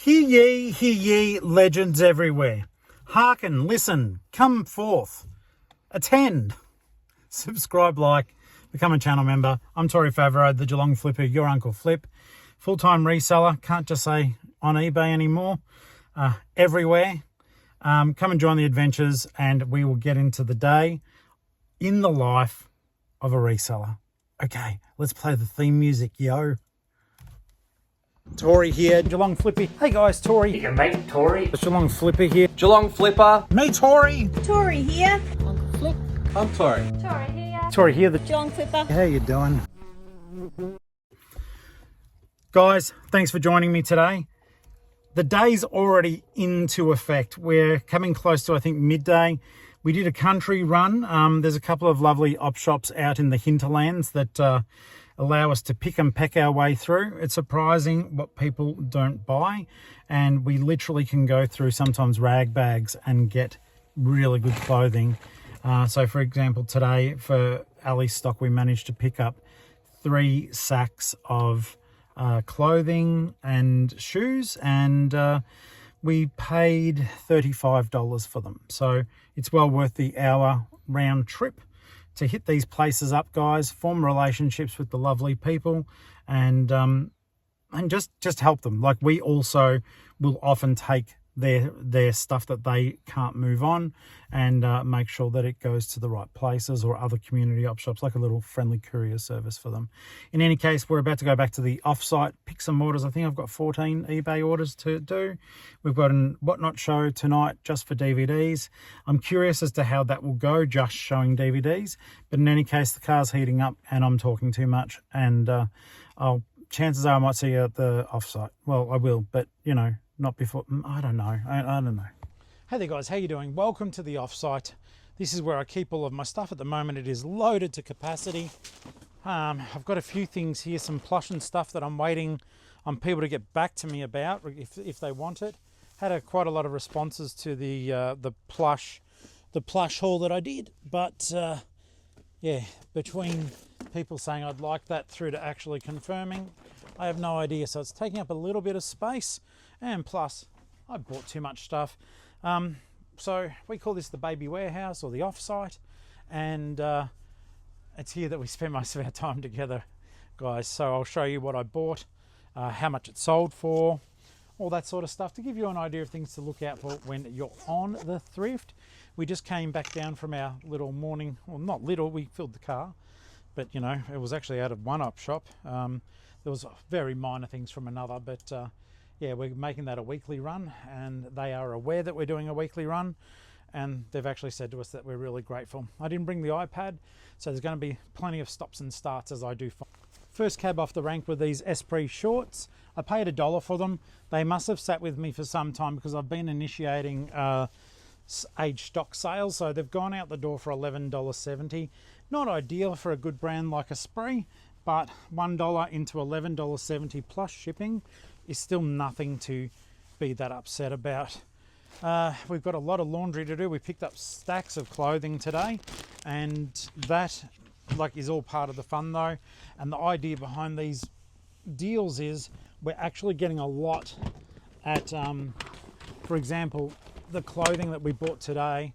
Hear ye, legends everywhere. Hearken, listen, come forth, attend, subscribe, like, become a channel member. I'm Tori Favreau, the Geelong-Flipper, your Uncle Flip. Full-time reseller, can't just say on eBay anymore, everywhere. Come and join the adventures and we will get into the day in the life of a reseller. Okay, let's play the theme music, yo. Tori here, Geelong-Flipper. Hey guys, Tori. You can make Tori. It's Geelong-Flipper here. Geelong-Flipper. Me, Tori. Tori here. Uncle Flip. I'm Tori. Tori here. Tori here, the Geelong-Flipper. How you doing? Guys, thanks for joining me today. The day's already into effect. We're coming close to, I think, midday. We did a country run. There's a couple of lovely op shops out in the hinterlands that allow us to pick and peck our way through. It's surprising what people don't buy, and we literally can go through sometimes rag bags and get really good clothing. So for example, today for Ali stock, we managed to pick up 3 sacks of clothing and shoes, and we paid $35 for them. So it's well worth the hour round trip to hit these places up, guys, form relationships with the lovely people, and just help them. Like, we also will often take their stuff that they can't move on and make sure that it goes to the right places or other community op shops, like a little friendly courier service for them. In any case, we're about to go back to the Offsite, pick some orders. I think I've got 14 eBay orders to do. We've got an Whatnot show tonight just for DVDs. I'm curious as to how that will go, just showing DVDs. But in any case, the car's heating up and I'm talking too much, and chances are I might see you at the Offsite. Well, I will, but you know, not before. I don't know. I don't know. Hey there, guys. How you doing? Welcome to the Offsite. This is where I keep all of my stuff. At the moment, it is loaded to capacity. I've got a few things here, some plush and stuff that I'm waiting on people to get back to me about if they want it. Had quite a lot of responses to the plush haul that I did, but yeah, between people saying I'd like that through to actually confirming, I have no idea. So it's taking up a little bit of space. And plus, I bought too much stuff. So we call this the baby warehouse or the Offsite, and it's here that we spend most of our time together, guys. So I'll show you what I bought, how much it sold for, all that sort of stuff, to give you an idea of things to look out for when you're on the thrift. We just came back down from our little morning, well, not little, we filled the car, but you know, it was actually out of one op shop. There was very minor things from another, but yeah, we're making that a weekly run, and they are aware that we're doing a weekly run, and they've actually said to us that we're really grateful. I didn't bring the iPad, so there's going to be plenty of stops and starts as I do. First cab off the rank were these Esprit shorts. I paid $1 for them. They must have sat with me for some time because I've been initiating age stock sales, so they've gone out the door for $11.70. Not ideal for a good brand like Esprit, but $1 into $11.70 plus shipping is still nothing to be that upset about. We've got a lot of laundry to do. We picked up stacks of clothing today, and that is all part of the fun though. And the idea behind these deals is we're actually getting a lot at, for example, the clothing that we bought today.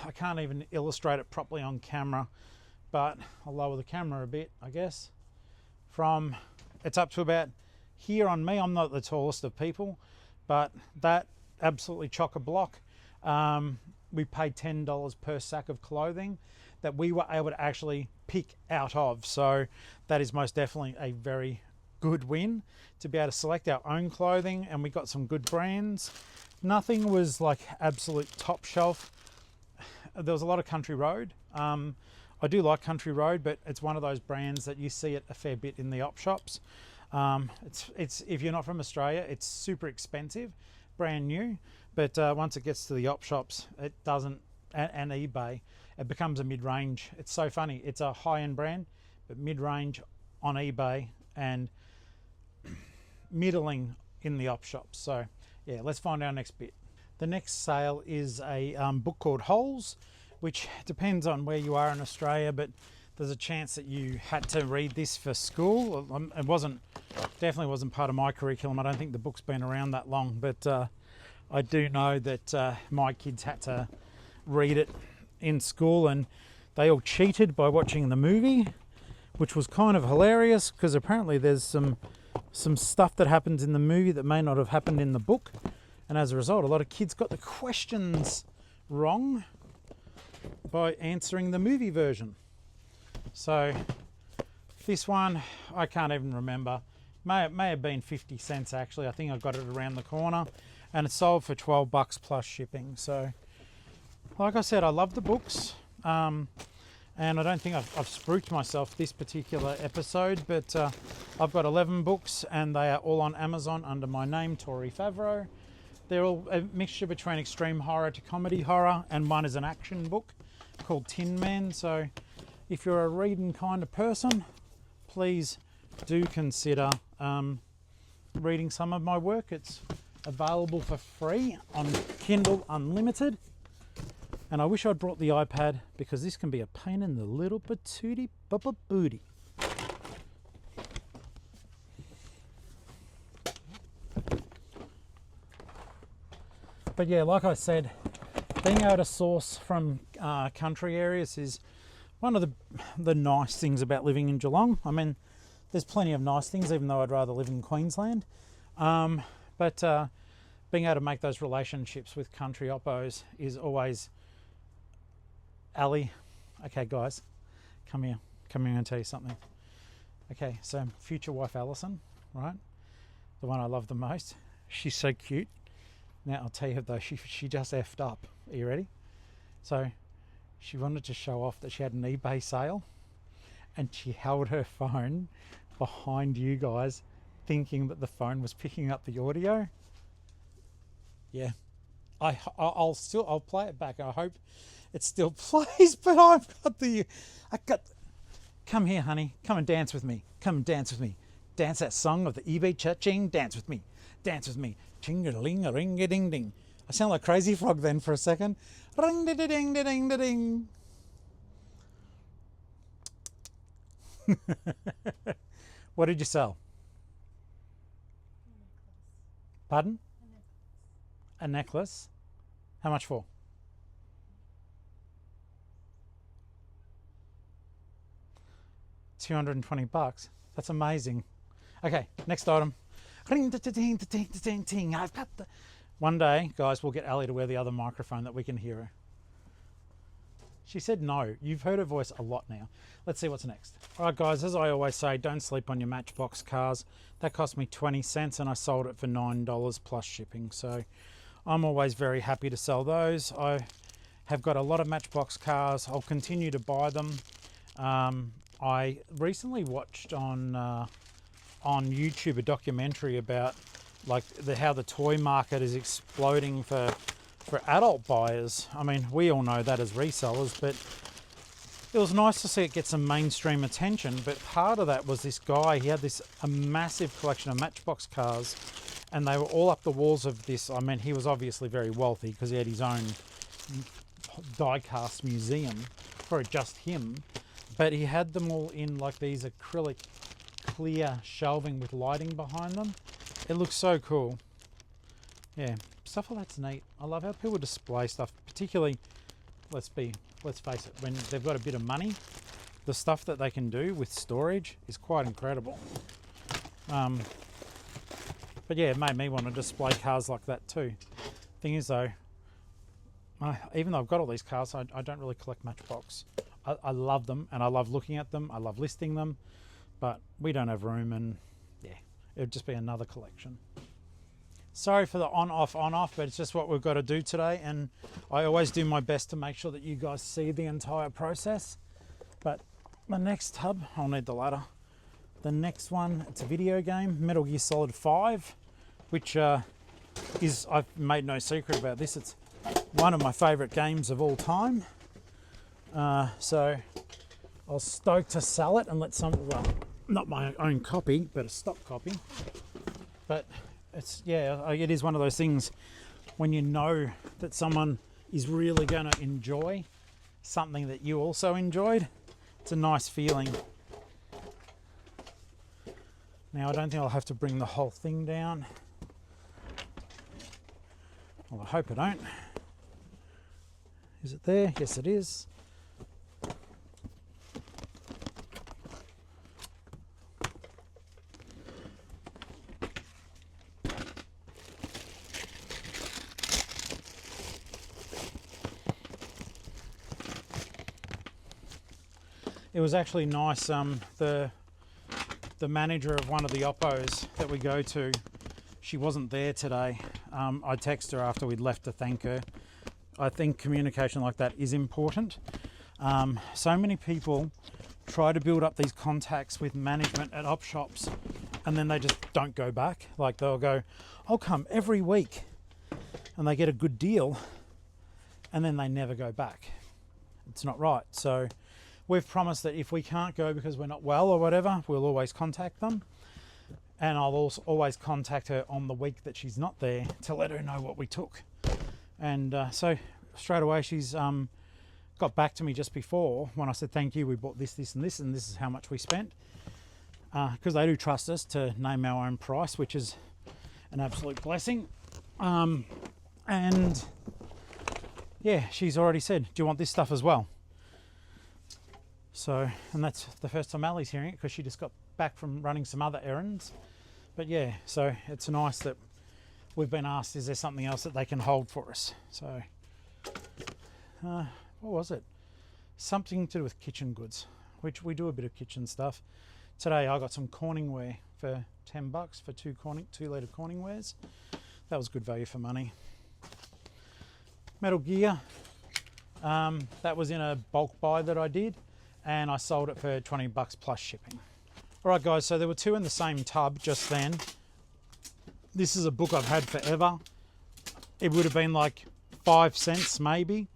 I can't even illustrate it properly on camera, but I'll lower the camera a bit, I guess. It's up to about here on me. I'm not the tallest of people, but that absolutely chock-a-block. We paid $10 per sack of clothing that we were able to actually pick out of. So that is most definitely a very good win to be able to select our own clothing, and we got some good brands. Nothing was like absolute top shelf. There was a lot of Country Road. I do like Country Road, but it's one of those brands that you see it a fair bit in the op shops. It's if you're not from Australia, it's super expensive, brand new, but once it gets to the op shops, it doesn't, and eBay, it becomes a mid-range. It's so funny. It's a high-end brand, but mid-range on eBay and middling in the op shops. So yeah, let's find our next bit. The next sale is a book called Holes, which depends on where you are in Australia, but there's a chance that you had to read this for school. It definitely wasn't part of my curriculum. I don't think the book's been around that long, but I do know that my kids had to read it in school, and they all cheated by watching the movie, which was kind of hilarious because apparently there's some stuff that happens in the movie that may not have happened in the book, and as a result a lot of kids got the questions wrong by answering the movie version. So this one, I can't even remember. May have been 50 cents actually. I think I got it around the corner, and it sold for $12 plus shipping. So like I said, I love the books, and I don't think I've spooked myself this particular episode, but I've got 11 books and they are all on Amazon under my name, Tori Favreau. They're all a mixture between extreme horror to comedy horror, and one is an action book called Tin Man. So if you're a reading kind of person, please do consider reading some of my work. It's available for free on Kindle Unlimited. And I wish I'd brought the iPad because this can be a pain in the little patootie bubba booty. But yeah, like I said, being able to source from country areas is one of the nice things about living in Geelong. I mean, there's plenty of nice things, even though I'd rather live in Queensland. But being able to make those relationships with country oppos is always... Ali, okay guys, come here and tell you something. Okay, so future wife Alison, right? The one I love the most. She's so cute. Now I'll tell you though, she just effed up. Are you ready? So she wanted to show off that she had an eBay sale, and she held her phone behind you guys, thinking that the phone was picking up the audio. Yeah, I'll play it back. I hope it still plays, but come here, honey. Come and dance with me. Come and dance with me. Dance that song of the eBay cha-ching. Dance with me. Dance with me. Ching-a-ling-a-ring-a-ding-ding. I sound like Crazy Frog then for a second. Ring-da-da-ding-da-ding-da-ding. What did you sell? Pardon? A necklace. How much for? $220. That's amazing. Okay, next item. One day, guys, we'll get Ali to wear the other microphone that we can hear her. She said no. You've heard her voice a lot now. Let's see what's next. All right, guys, as I always say, don't sleep on your Matchbox cars. That cost me 20 cents and I sold it for $9 plus shipping. So I'm always very happy to sell those. I have got a lot of Matchbox cars. I'll continue to buy them. I recently watched on YouTube a documentary about how the toy market is exploding for adult buyers. I mean, we all know that as resellers, but it was nice to see it get some mainstream attention. But part of that was this guy, he had a massive collection of Matchbox cars, and they were all up the walls of this. I mean, he was obviously very wealthy because he had his own die-cast museum for just him. But he had them all in like these acrylic clear shelving with lighting behind them. It looks so cool. Yeah, stuff like that's neat. I love how people display stuff, particularly, let's face it, when they've got a bit of money, the stuff that they can do with storage is quite incredible. But yeah, it made me want to display cars like that too. Thing is though, even though I've got all these cars, I don't really collect Matchbox. I love them and I love looking at them. I love listing them, but we don't have room, and yeah, it would just be another collection. Sorry for the on-off, but it's just what we've got to do today, and I always do my best to make sure that you guys see the entire process. But the next tub, I'll need the ladder. The next one, it's a video game, Metal Gear Solid 5, which is, I've made no secret about this, it's one of my favourite games of all time. So I was stoked to sell it and let well, not my own copy, but a stock copy. But it's, yeah, it is one of those things when you know that someone is really going to enjoy something that you also enjoyed, It's a nice feeling. Now I don't think I'll have to bring the whole thing down. Well, I hope I don't. Is it there? Yes, it is. It was actually nice. The manager of one of the oppos that we go to, she wasn't there today. I texted her after we'd left to thank her. I think communication like that is important. So many people try to build up these contacts with management at op shops, and then they just don't go back. Like they'll go, I'll come every week, and they get a good deal, and then they never go back. It's not right. So we've promised that if we can't go because we're not well or whatever, we'll always contact them. And I'll also always contact her on the week that she's not there to let her know what we took. And so straight away she's got back to me just before when I said, thank you, we bought this, this and this, and this is how much we spent. Because they do trust us to name our own price, which is an absolute blessing. And yeah, she's already said, do you want this stuff as well? So, and that's the first time Ali's hearing it because she just got back from running some other errands. But yeah, so it's nice that we've been asked, is there something else that they can hold for us? So, what was it? Something to do with kitchen goods, which we do a bit of kitchen stuff. Today I got some Corningware for $10 for 2 litre Corningwares. That was good value for money. Metal Gear, that was in a bulk buy that I did, and I sold it for $20 plus shipping. All right, guys, so there were 2 in the same tub just then. This is a book I've had forever. It would have been like 5 cents maybe.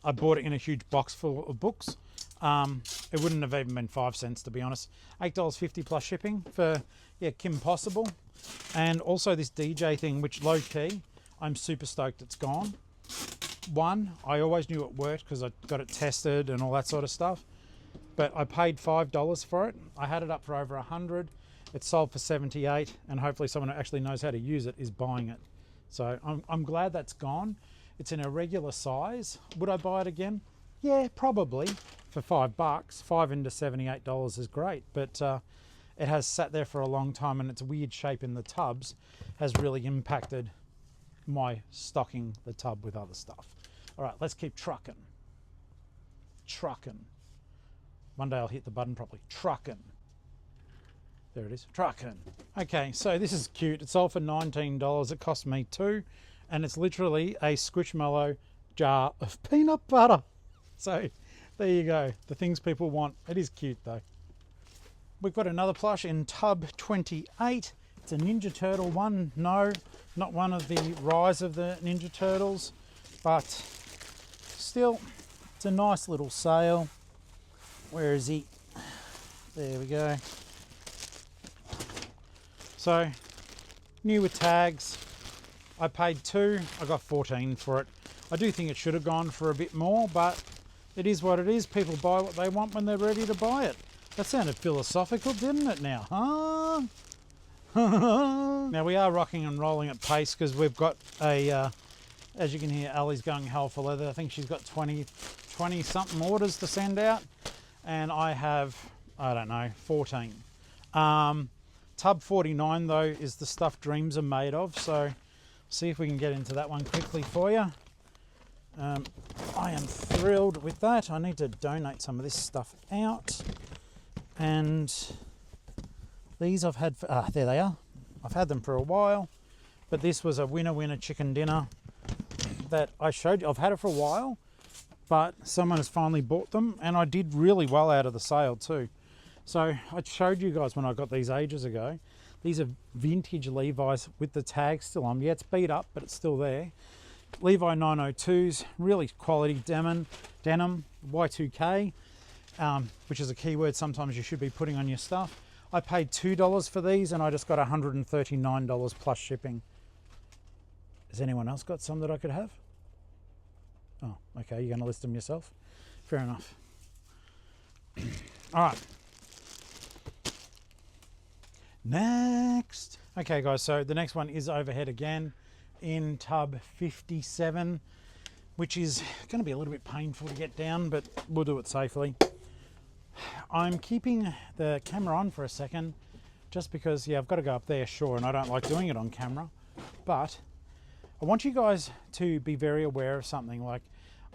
I bought it in a huge box full of books. It wouldn't have even been 5 cents, to be honest. $8.50 plus shipping for, yeah, Kim Possible. And also this DJ thing, which low key, I'm super stoked it's gone. One, I always knew it worked because I got it tested and all that sort of stuff. But I paid $5 for it. I had it up for over 100. It sold for 78, and hopefully someone who actually knows how to use it is buying it. So I'm glad that's gone. It's in a regular size. Would I buy it again? Yeah, probably for $5. 5 into $78 is great, but it has sat there for a long time, and its weird shape in the tubs has really impacted my stocking the tub with other stuff. All right, let's keep trucking. One day I'll hit the button properly. Trucking. There it is. Trucking. Okay, so this is cute. It sold for $19. It cost me $2, and it's literally a Squishmallow jar of peanut butter. So there you go. The things people want. It is cute though. We've got another plush in tub 28. It's a Ninja Turtle one. No, not one of the Rise of the Ninja Turtles, but still, it's a nice little sale. Where is he? There we go. So, new with tags. I paid $2, I got 14 for it. I do think it should have gone for a bit more, but it is what it is. People buy what they want when they're ready to buy it. That sounded philosophical, didn't it now? Huh? Now we are rocking and rolling at pace because we've got a, as you can hear, Ali's going hell for leather. I think she's got 20 something orders to send out. And I have, I don't know, 14. Tub 49 though is the stuff dreams are made of. So see if we can get into that one quickly for you. I am thrilled with that. I need to donate some of this stuff out. And these I've had for, there they are. I've had them for a while, but this was a winner chicken dinner that I showed you. I've had it for a while, but someone has finally bought them, and I did really well out of the sale too. So I showed you guys when I got these ages ago. These are vintage Levi's with the tag still on. Yeah, it's beat up, but it's still there. Levi 902s, really quality denim, Y2K, which is a keyword sometimes you should be putting on your stuff. I paid $2 for these, and I just got $139 plus shipping. Has anyone else got some that I could have? Oh, okay, you're going to list them yourself? Fair enough. All right. Next. Okay, guys, so the next one is overhead again in tub 57, which is going to be a little bit painful to get down, but we'll do it safely. I'm keeping the camera on for a second just because, yeah, I've got to go up there, sure, and I don't like doing it on camera, but I want you guys to be very aware of something. Like,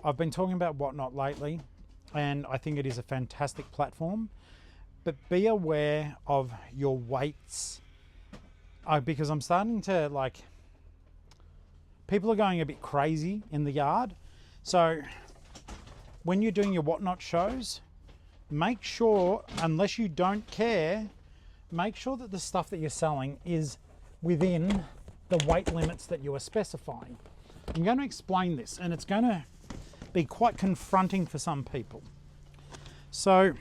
I've been talking about Whatnot lately, and I think it is a fantastic platform, but be aware of your weights, because I'm starting to, like, people are going a bit crazy in the yard. So when you're doing your Whatnot shows, make sure, unless you don't care, make sure that the stuff that you're selling is within the weight limits that you are specifying. I'm going to explain this, and it's going to be quite confronting for some people. So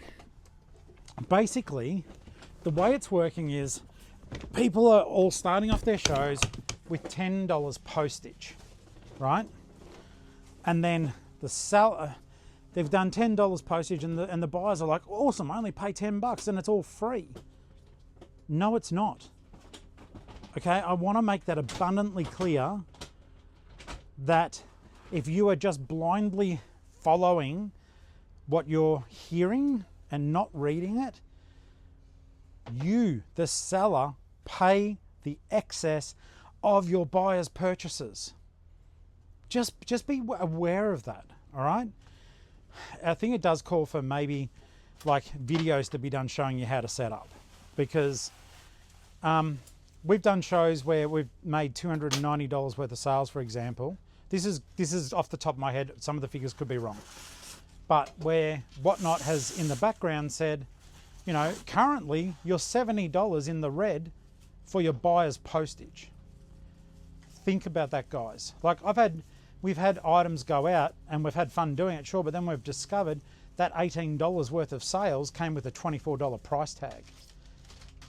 basically, the way it's working is people are all starting off their shows with $10 postage, right? And then the seller, they've done $10 postage, and the buyers are like, awesome, I only pay $10 and it's all free. No, it's not. Okay, I want to make that abundantly clear that if you are just blindly following what you're hearing and not reading it, you, the seller, pay the excess of your buyer's purchases. Just be aware of that, all right? I think it does call for maybe like videos to be done showing you how to set up, because we've done shows where we've made $290 worth of sales, for example. This is off the top of my head. Some of the figures could be wrong, but where Whatnot has in the background said, you know, currently you're $70 in the red for your buyer's postage. Think about that, guys. Like, we've had items go out and we've had fun doing it, sure, but then we've discovered that $18 worth of sales came with a $24 price tag.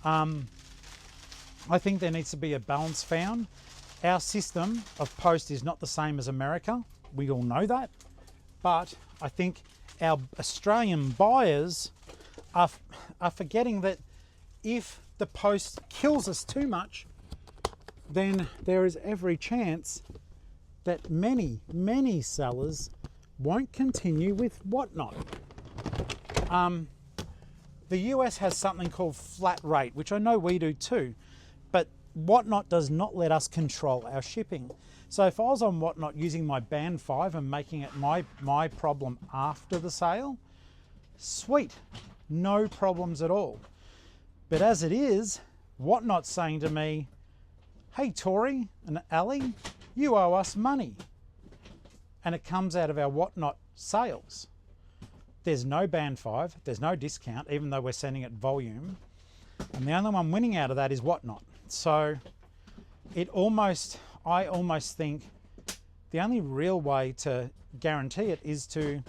I think there needs to be a balance found. Our system of post is not the same as America. We all know that. But I think our Australian buyers are forgetting that if the post kills us too much, then there is every chance that many sellers won't continue with Whatnot. The US has something called flat rate, which I know we do too, but Whatnot does not let us control our shipping. So if I was on Whatnot using my band 5 and making it my problem after the sale, sweet, no problems at all. But as it is, Whatnot's saying to me, hey Tori and Ali, you owe us money. And it comes out of our Whatnot sales. There's no band 5, there's no discount, even though we're sending it volume. And the only one winning out of that is Whatnot. So I almost think the only real way to guarantee it is to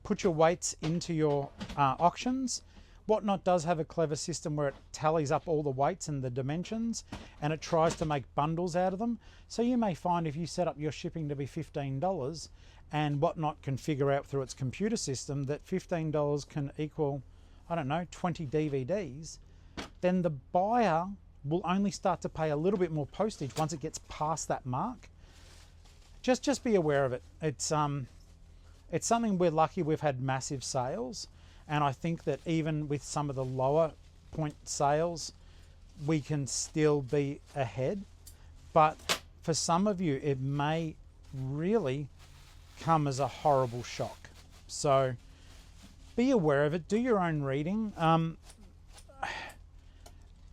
put your weights into your auctions. Whatnot does have a clever system where it tallies up all the weights and the dimensions, and it tries to make bundles out of them. So you may find if you set up your shipping to be $15, and Whatnot can figure out through its computer system that $15 can equal, I don't know, 20 DVDs, then the buyer will only start to pay a little bit more postage once it gets past that mark. Just be aware of it. It's something we're lucky we've had massive sales, and I think that even with some of the lower point sales, we can still be ahead. But for some of you, it may really come as a horrible shock. So be aware of it. Do your own reading.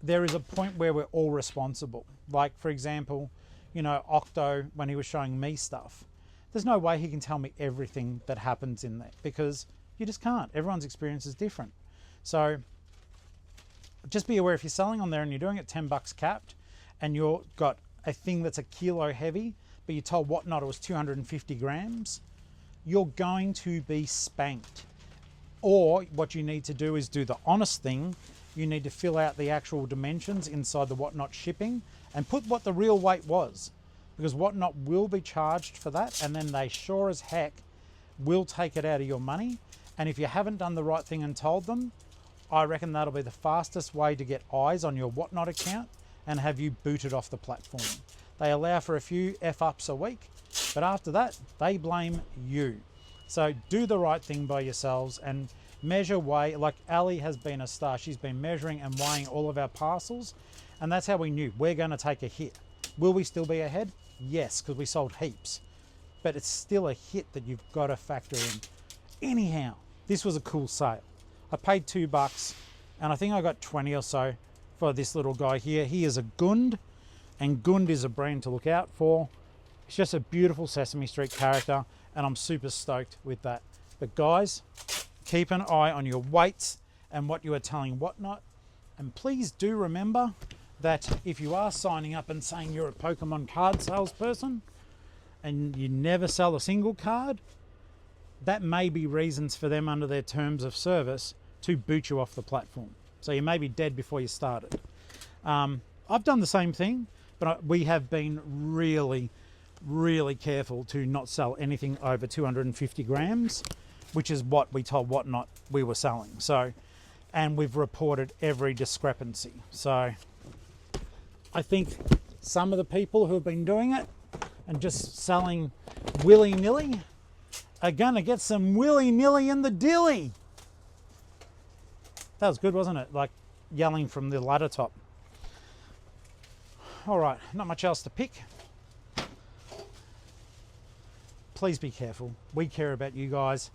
There is a point where we're all responsible. Like, for example, you know, Octo, when he was showing me stuff, there's no way he can tell me everything that happens in there, because you just can't. Everyone's experience is different. So just be aware, if you're selling on there and you're doing it $10 capped, and you've got a thing that's a kilo heavy, but you told Whatnot it was 250 grams, you're going to be spanked. Or what you need to do is do the honest thing. You need to fill out the actual dimensions inside the Whatnot shipping and put what the real weight was, because Whatnot will be charged for that, and then they sure as heck will take it out of your money. And if you haven't done the right thing and told them, I reckon that'll be the fastest way to get eyes on your Whatnot account and have you booted off the platform. They allow for a few F-ups a week, but after that, they blame you. So do the right thing by yourselves and measure, weigh. Like Ali has been a star. She's been measuring and weighing all of our parcels, and that's how we knew we're going to take a hit. Will we still be ahead? Yes, because we sold heaps, but it's still a hit that you've got to factor in. Anyhow, this was a cool sale. I paid $2 and I think I got 20 or so for this little guy here. He is a Gund, and Gund is a brand to look out for. It's just a beautiful Sesame Street character, and I'm super stoked with that. But guys, keep an eye on your weights and what you are telling Whatnot. And please do remember that if you are signing up and saying you're a Pokemon card salesperson and you never sell a single card, that may be reasons for them under their terms of service to boot you off the platform. So you may be dead before you started. I've done the same thing, but we have been really, really careful to not sell anything over 250 grams, which is what we told Whatnot we were selling. So, and we've reported every discrepancy. So I think some of the people who have been doing it and just selling willy-nilly are gonna get some willy-nilly in the dilly. That was good, wasn't it? Like yelling from the ladder top. All right, not much else to pick. Please be careful. We care about you guys.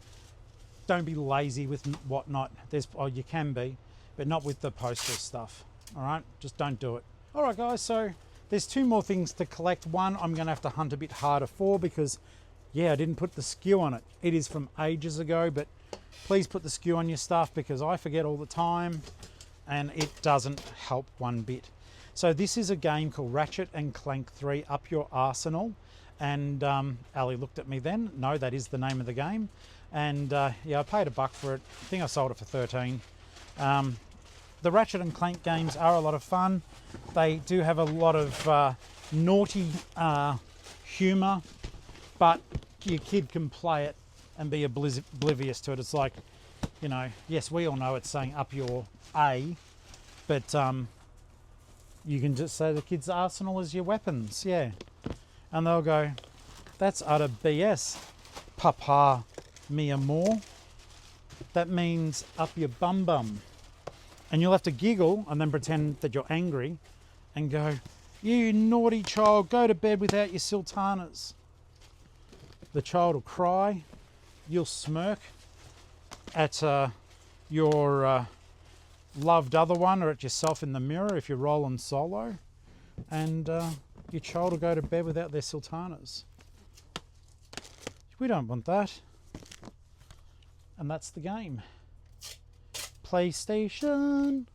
Don't be lazy with Whatnot. You can be, but not with the postal stuff. All right, just don't do it. All right, guys, so there's 2 more things to collect. One, I'm gonna have to hunt a bit harder for because, yeah, I didn't put the SKU on it. It is from ages ago, but please put the SKU on your stuff because I forget all the time and it doesn't help one bit. So this is a game called Ratchet and Clank 3 Up Your Arsenal. And Ali looked at me then. No, that is the name of the game. And yeah, I paid $1 for it. I think I sold it for 13. The Ratchet and Clank games are a lot of fun. They do have a lot of naughty humor, but your kid can play it and be oblivious to it. It's like, you know, yes, we all know it's saying up your A, but you can just say the kid's arsenal is your weapons, yeah. And they'll go, that's utter BS, Papa, mi amor. That means up your bum bum. And you'll have to giggle and then pretend that you're angry and go, you naughty child, go to bed without your sultanas. The child will cry. You'll smirk at your loved other one or at yourself in the mirror if you're rolling solo, and your child will go to bed without their sultanas. We don't want that. And that's the game. PlayStation.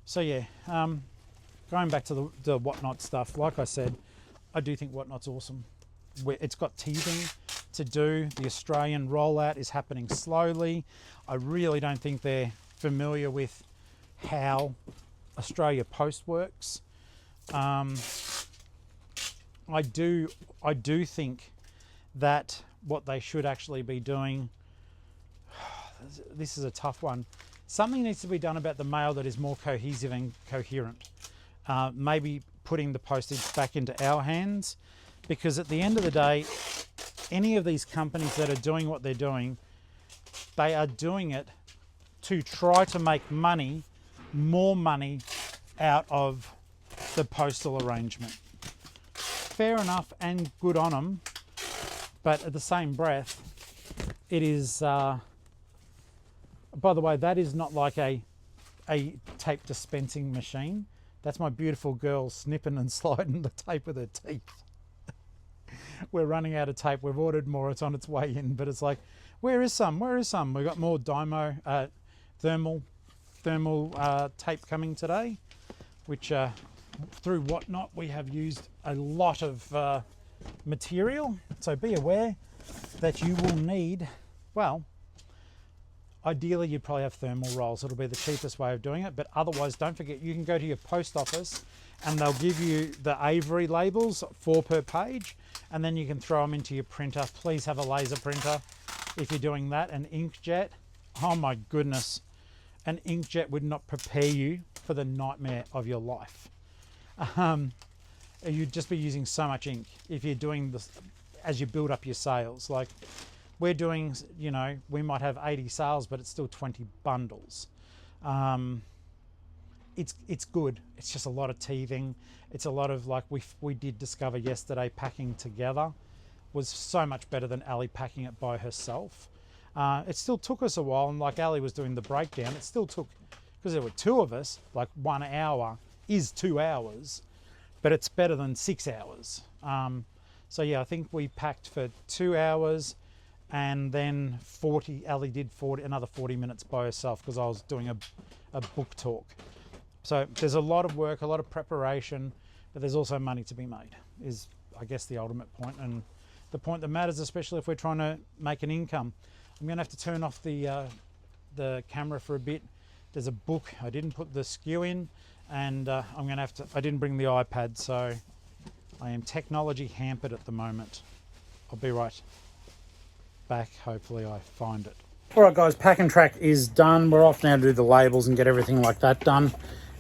So yeah, going back to the Whatnot stuff, like I said, I do think Whatnot's awesome. It's got teething to do. The Australian rollout is happening slowly. I really don't think they're familiar with how Australia Post works. I do think that what they should actually be doing, this is a tough one. Something needs to be done about the mail that is more cohesive and coherent. Maybe putting the postage back into our hands, because at the end of the day, any of these companies that are doing what they're doing, they are doing it to try to make money, more money out of the postal arrangement. Fair enough and good on them, but at the same breath, it is, by the way, that is not like a tape dispensing machine. That's my beautiful girl snipping and sliding the tape with her teeth. We're running out of tape. We've ordered more. It's on its way in, but it's like, where is some? Where is some? We've got more thermal tape coming today, which through Whatnot we have used a lot of material. So be aware that you will need, well, ideally you'd probably have thermal rolls. It'll be the cheapest way of doing it, but otherwise don't forget you can go to your post office and they'll give you the Avery labels, 4 per page, and then you can throw them into your printer. Please have a laser printer. if you're doing that. An inkjet, oh my goodness, an inkjet would not prepare you for the nightmare of your life. You'd just be using so much ink if you're doing this as you build up your sales. Like we're doing, you know, we might have 80 sales, but it's still 20 bundles. It's good. It's just a lot of teething. It's a lot of, like we did discover yesterday, packing together was so much better than Ali packing it by herself. It still took us a while, and like Ali was doing the breakdown, it still took, because there were two of us, like 1 hour is 2 hours, but it's better than 6 hours. So yeah, I think we packed for 2 hours, and then Ali did another 40 minutes by herself because I was doing a book talk. So there's a lot of work, a lot of preparation, but there's also money to be made, is I guess the ultimate point, and the point that matters, especially if we're trying to make an income. I'm gonna have to turn off the camera for a bit. There's a book, I didn't put the SKU in, and I'm gonna have to, I didn't bring the iPad, so I am technology hampered at the moment. I'll be right back, hopefully I find it. All right guys, pack and track is done. We're off now to do the labels and get everything like that done.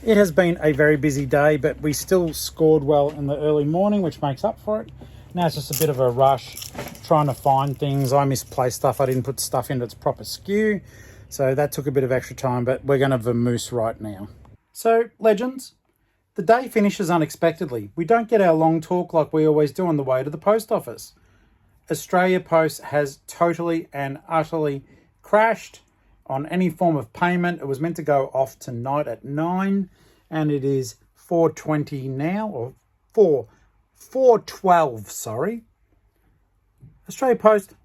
It has been a very busy day, but we still scored well in the early morning, which makes up for it. Now it's just a bit of a rush, trying to find things. I misplaced stuff. I didn't put stuff into its proper SKU, so that took a bit of extra time, but we're going to vamoose right now. So, legends, the day finishes unexpectedly. We don't get our long talk like we always do on the way to the post office. Australia Post has totally and utterly crashed on any form of payment. It was meant to go off tonight at 9, and it is 4:20 now, or 4:12, sorry. Australia Post,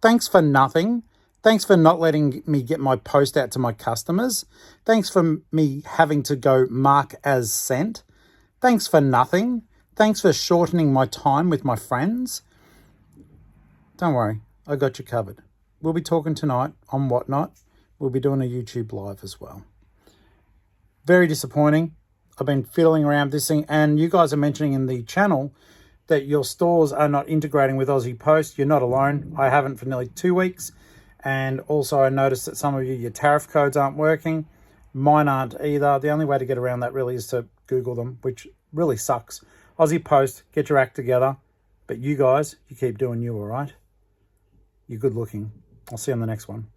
thanks for nothing. Thanks for not letting me get my post out to my customers. Thanks for me having to go mark as sent. Thanks for nothing. Thanks for shortening my time with my friends. Don't worry, I got you covered. We'll be talking tonight on Whatnot. We'll be doing a YouTube live as well. Very disappointing. I've been fiddling around this thing, and you guys are mentioning in the channel that your stores are not integrating with Aussie Post. You're not alone. I haven't for nearly 2 weeks. And also I noticed that some of you, your tariff codes aren't working. Mine aren't either. The only way to get around that really is to Google them, which really sucks. Aussie Post, get your act together. But you guys, you keep doing you, all right? You're good looking. I'll see you on the next one.